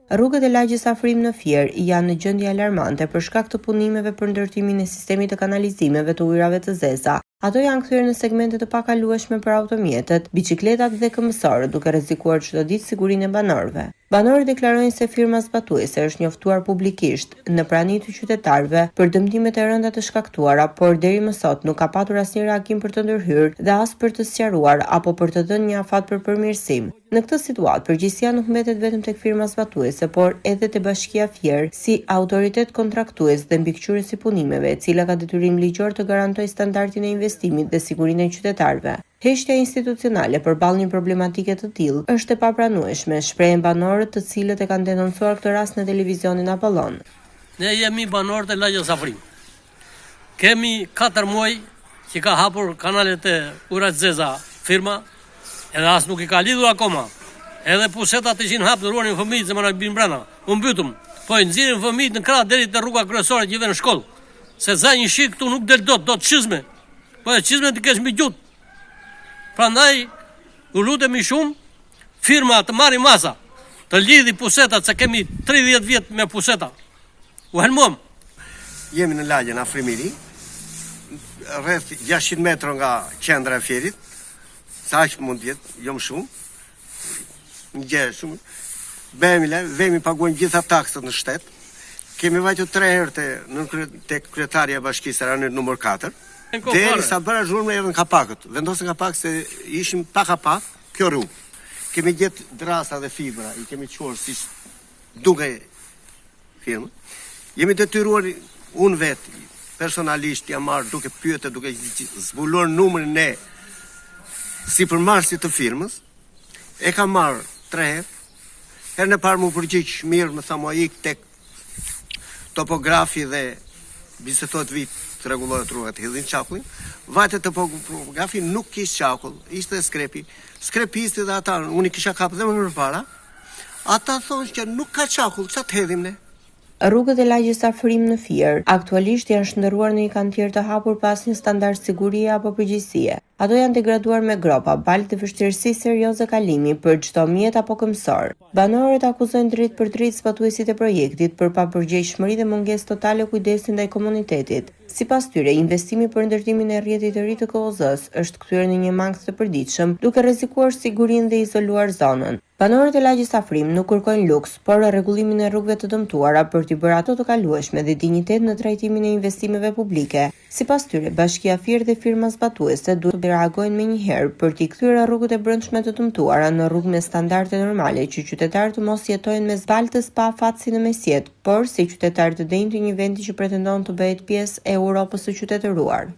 Rrugët e lagjes Afrim në Fier janë në gjendje alarmante për shkak të punimeve për ndërtimin e sistemit të kanalizimeve të ujrave të zeza. Ato janë kthyer në segmente të pakalueshme për automjetet, biçikletat dhe këmbësorët, duke rrezikuar çdo ditë sigurinë e banorëve. Banorët deklarojnë se firma zbatuese është njoftuar publikisht në prani të qytetarëve për dëmtimet e rënda të shkaktuara, por deri më sot nuk ka patur asnjë reagim për të ndërhyrë dhe as për të sqaruar apo për të dhënë një afat për përmirësim. Në këtë situatë, përgjegjësia nuk mbetet vetëm tek firma zbatuese, por edhe te Bashkia Fier si autoritet kontraktues dhe mbikëqyrës i punimeve, e cila ka detyrim ligjor të garantojë standardin e investimit dhe sigurinë e qytetarëve. Heqja institucionale përballë një problematike të tillë është e papranueshme, shprehen banorët të cilët e kanë denoncuar këtë rast në televizionin Apollon. Ne jemi banorët e lagjes Afrim. Kemi 4 muaj që ka hapur kanalet e ujrave të zeza firma, edhe as nuk i ka lidhur akoma. Edhe pusetat ishin hapur ruanin fëmijët se më na bin brenda. U mbytëm. Po i nxjerrin fëmijët në krah deri te rruga kryesore që vjen në shkollë. Se za një shik këtu nuk del dot çizme. Po e çizme ti kesh mbi gjut. Prandaj u lutemi shumë firma të marri masa, të lidhi pusetat se kemi 30 vjet me puseta. U helmom. Jemi në lagjen Afrimiri, rreth 600 metra nga qendra e Fierit. Sa aq mund të jetë, jo më shumë. Një gjë shumë. Vemi paguajnë gjitha taksat në shtet. Kemi vajtur 3 herë tek kryetaria e bashkisë Ranit numër 4. Derisa bëra zhurmë edhe në kapakët. Vendosën kapak se ishim pa kapak, kjo rrugë. Kemi gjetë drasa dhe fibra, i kemi quar si duke firmë. Jemi detyruar unë vetë, personalisht jam marrë duke pyetë, duke zbuluar numrin e sipërmarrësit të firmës. E kam marrë 3 herë. Herën e parë më përgjigj mirë, më tha mua ik tek topografi dhe bisetot vit të rregullohet rruga të hidhin çakullin. Vajte topografi nuk kishte çakull, ishte skrepi. Skrepisti dhe ata, unë kisha kapë dhe më përpara. Ata thonë që nuk ka çakull, ç'a të hedhim ne? Rrugët e lagjes Afrim në Fier aktualisht janë shndërruar në një kantier të hapur pa asnjë standard sigurie apo përgjegjësie. Ato janë degraduar me gropa, balë të vështirësi serioze kalimi për çdo mjet apo këmbësor. Banorët akuzojnë drejt për drejt zbatuesit e projektit për papërgjegjshmëri dhe mungesë totale kujdesi ndaj komunitetit. Sipas tyre, investimi për ndërtimin e rrjetit të ri të KOZ-s është kthyer në një mangth të përditshëm, duke rrezikuar sigurinë dhe izoluar zonën. Banorët e lagjes Afrim nuk kërkojnë luks, por rregullimin e rrugëve të dëmtuara për t'i bërë ato të kalueshme dhe dinjitet në trajtimin e investimeve publike. Sipas tyre, Bashkia Fier dhe firma zbatuese duhet të reagojnë menjëherë për t'i kthyer rrugët e brendshme të dëmtuara në rrugë me standarde normale që qytetarët të mos jetojnë me zbaltës pa afatësi në mesjet, por si qytetarë të denjtë një vendi që pretendon të bëhet pjesë e Europës së qytetëruar.